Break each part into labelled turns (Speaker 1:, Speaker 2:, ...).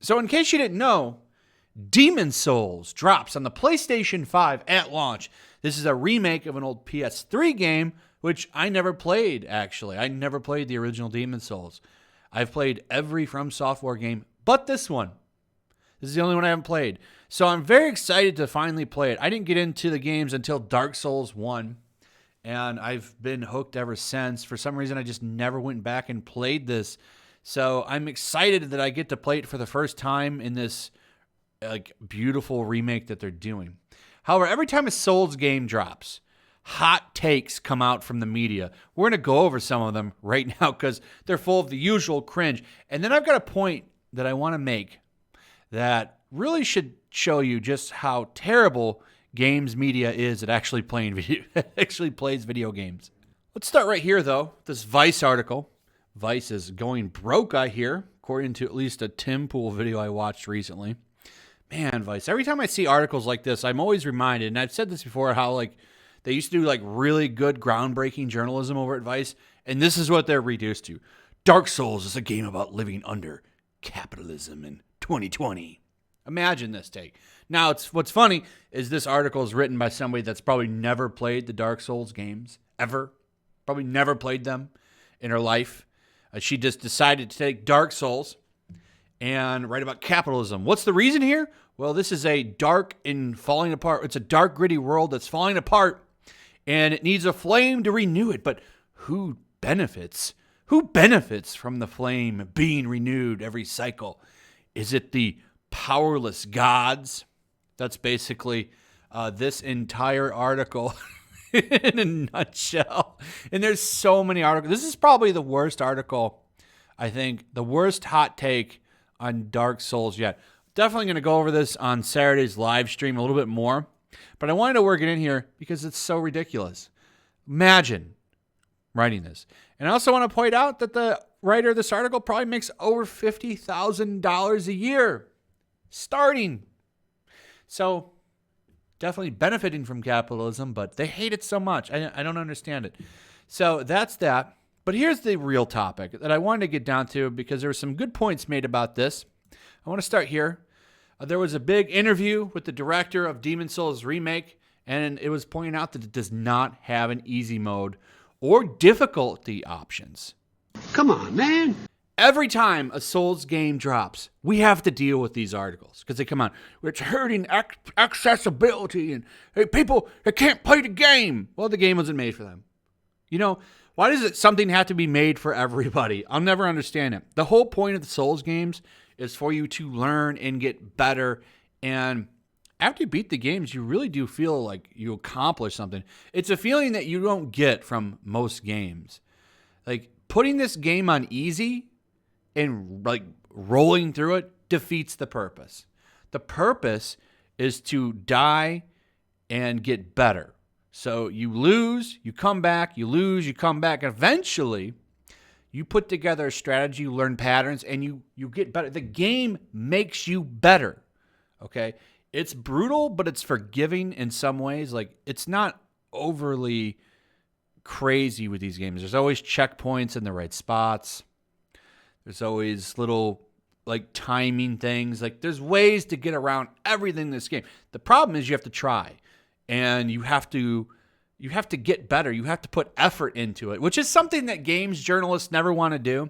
Speaker 1: So in case you didn't know, Demon Souls drops on the PlayStation 5 at launch. This is a remake of an old PS3 game, which I never played, actually. I never played the original Demon Souls. I've played every From Software game but this one. This is the only one I haven't played. So I'm very excited to finally play it. I didn't get into the games until Dark Souls 1, and I've been hooked ever since. For some reason, I just never went back and played this. So I'm excited that I get to play it for the first time in this beautiful remake that they're doing. However, every time a Souls game drops, hot takes come out from the media. We're going to go over some of them right now because they're full of the usual cringe. And then I've got a point that I want to make that really should show you just how terrible games media is at actually plays video games. Let's start right here, though. This Vice article. Vice is going broke, I hear, according to at least a Tim Pool video I watched recently. Man, Vice. Every time I see articles like this, I'm always reminded, and I've said this before, how they used to do really good groundbreaking journalism over at Vice, and this is what they're reduced to. Dark Souls is a game about living under capitalism in 2020. Imagine this take. Now, what's funny is this article is written by somebody that's probably never played the Dark Souls games, ever. Probably never played them in her life. She just decided to take Dark Souls and write about capitalism. What's the reason here? Well, this is a dark and falling apart. It's a dark, gritty world that's falling apart, and it needs a flame to renew it. But who benefits? Who benefits from the flame being renewed every cycle? Is it the powerless gods? That's basically this entire article in a nutshell. And there's so many articles. This is probably the worst article, I think, the worst hot take on Dark Souls yet. Definitely going to go over this on Saturday's live stream a little bit more. But I wanted to work it in here because it's so ridiculous. Imagine writing this. And I also want to point out that the writer of this article probably makes over $50,000 a year starting. So definitely benefiting from capitalism, but they hate it so much. I don't understand it. So that's that. But here's the real topic that I wanted to get down to because there were some good points made about this. I want to start here. There was a big interview with the director of Demon Souls Remake, and it was pointing out that it does not have an easy mode or difficulty options.
Speaker 2: Come on, man.
Speaker 1: Every time a Souls game drops, we have to deal with these articles because they come on. It's hurting accessibility and hey, people that can't play the game. Well, the game wasn't made for them. You know, why does something have to be made for everybody? I'll never understand it. The whole point of the Souls games is for you to learn and get better. And after you beat the games, you really do feel like you accomplished something. It's a feeling that you don't get from most games. Like putting this game on easy and rolling through it defeats the purpose. The purpose is to die and get better. So you lose, you come back, you lose, you come back. Eventually, you put together a strategy, you learn patterns, and you get better. The game makes you better, okay? It's brutal, but it's forgiving in some ways. It's not overly crazy with these games. There's always checkpoints in the right spots. There's always little timing things. There's ways to get around everything in this game. The problem is you have to try, and you have to get better. You have to put effort into it, which is something that games journalists never want to do.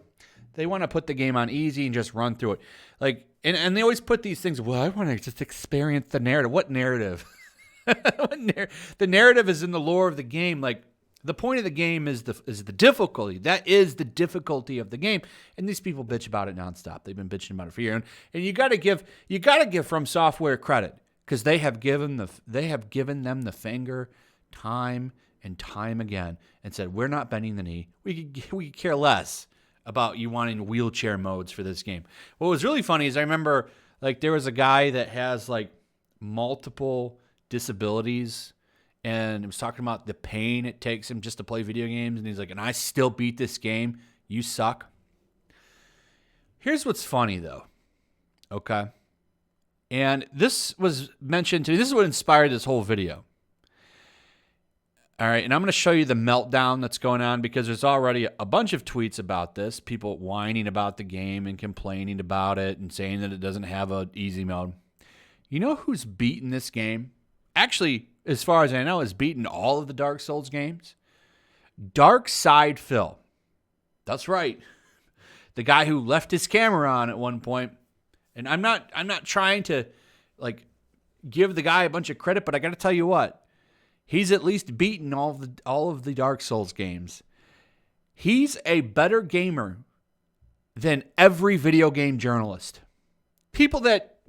Speaker 1: They want to put the game on easy and just run through it. And they always put these things, well, I want to just experience the narrative. What narrative? The narrative is in the lore of the game. The point of the game is the difficulty. That is the difficulty of the game. And these people bitch about it nonstop. They've been bitching about it for years. And you got to give From Software credit because they have given them the finger time and time again and said, we're not bending the knee. We care less about you wanting wheelchair modes for this game. What was really funny is I remember there was a guy that has multiple disabilities, and he was talking about the pain it takes him just to play video games. And he's like, and I still beat this game. You suck. Here's what's funny, though. Okay. And this was mentioned to me. This is what inspired this whole video. All right, and I'm going to show you the meltdown that's going on because there's already a bunch of tweets about this, people whining about the game and complaining about it and saying that it doesn't have an easy mode. You know who's beaten this game? Actually, as far as I know, has beaten all of the Dark Souls games. DarksydePhil. That's right. The guy who left his camera on at one point. And I'm not trying to like give the guy a bunch of credit, but I got to tell you what. He's at least beaten all of the Dark Souls games. He's a better gamer than every video game journalist. People that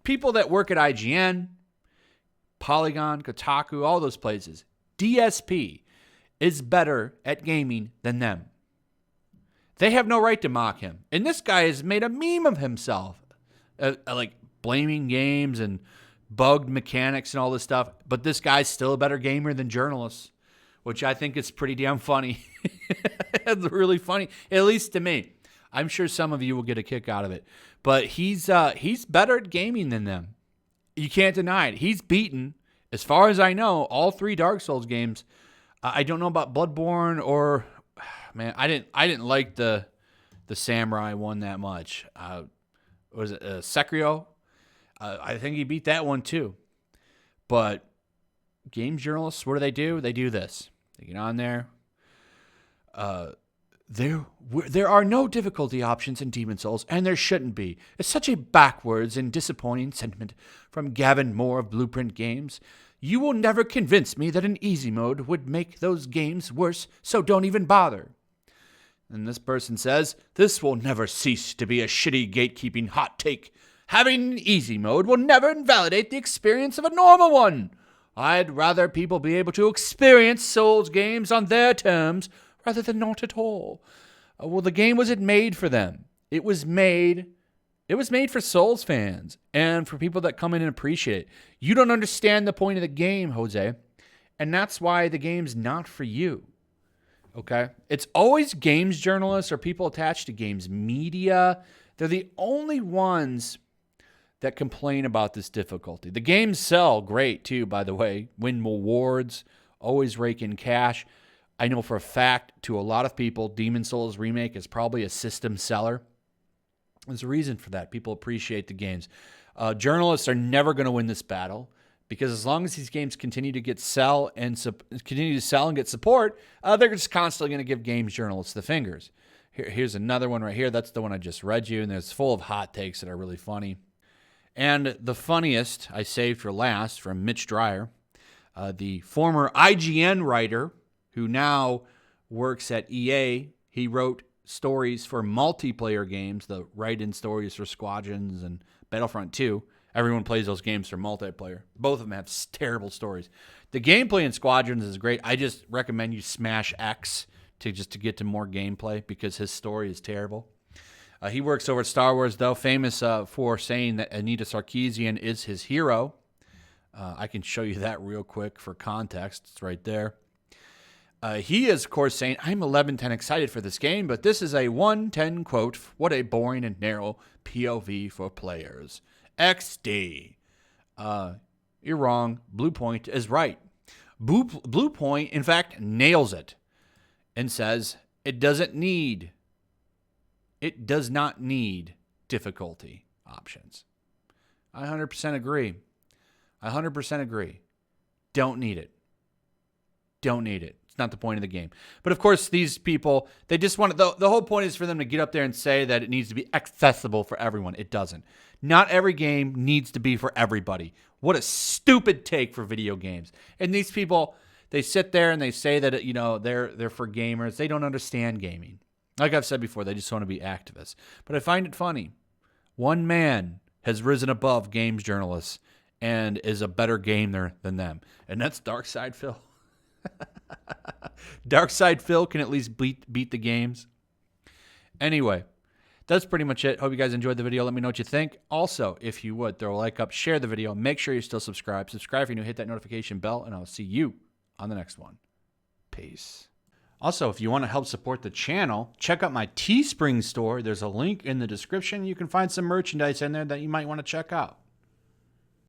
Speaker 1: work at IGN, Polygon, Kotaku, all those places. DSP is better at gaming than them. They have no right to mock him. And this guy has made a meme of himself, like blaming games and bugged mechanics and all this stuff, but this guy's still a better gamer than journalists, which I think is pretty damn funny. It's really funny, at least to me. I'm sure some of you will get a kick out of it, but he's better at gaming than them. You can't deny it. He's beaten, as far as I know, all 3 Dark Souls games. I don't know about Bloodborne or, man, I didn't like the samurai one that much. Was it Sekiro? I think he beat that one too. But games journalists, what do? They do this. They get on there. There are no difficulty options in Demon Souls, and there shouldn't be. It's such a backwards and disappointing sentiment from Gavin Moore of Blueprint Games. You will never convince me that an easy mode would make those games worse, so don't even bother. And this person says, this will never cease to be a shitty gatekeeping hot take. Having an easy mode will never invalidate the experience of a normal one. I'd rather people be able to experience Souls games on their terms rather than not at all. Well, the game wasn't made for them. It was made for Souls fans and for people that come in and appreciate it. You don't understand the point of the game, Jose, and that's why the game's not for you. Okay? It's always games journalists or people attached to games media. They're the only ones that complain about this difficulty. The games sell great too, by the way. Win awards, always rake in cash. I know for a fact, to a lot of people, Demon Souls Remake is probably a system seller. There's a reason for that. People appreciate the games. Journalists are never going to win this battle because as long as these games continue to sell and get support, they're just constantly going to give games journalists the fingers. Here's another one right here. That's the one I just read you, and it's full of hot takes that are really funny. And the funniest I saved for last from Mitch Dreyer, the former IGN writer who now works at EA. He wrote stories for multiplayer games, the write-in stories for Squadrons and Battlefront 2. Everyone plays those games for multiplayer. Both of them have terrible stories. The gameplay in Squadrons is great. I just recommend you smash X to get to more gameplay because his story is terrible. He works over at Star Wars, though, famous for saying that Anita Sarkeesian is his hero. I can show you that real quick for context. It's right there. He is, of course, saying, I'm 11-10 excited for this game, but this is a 1-10 quote. What a boring and narrow POV for players. XD. You're wrong. Bluepoint is right. Bluepoint, in fact, nails it and says it does not need difficulty options. I 100% agree. I 100% agree. Don't need it. Don't need it. It's not the point of the game. But of course, these people, they just want to, the whole point is for them to get up there and say that it needs to be accessible for everyone. It doesn't. Not every game needs to be for everybody. What a stupid take for video games. And these people, they sit there and they say that, they're for gamers. They don't understand gaming. Like I've said before, they just want to be activists. But I find it funny. One man has risen above games journalists and is a better gamer than them. And that's DarksydePhil. DarksydePhil can at least beat the games. Anyway, that's pretty much it. Hope you guys enjoyed the video. Let me know what you think. Also, if you would, throw a like up, share the video. Make sure you're still subscribed. Subscribe if you're new. Hit that notification bell, and I'll see you on the next one. Peace. Also, if you want to help support the channel, check out my Teespring store. There's a link in the description. You can find some merchandise in there that you might want to check out.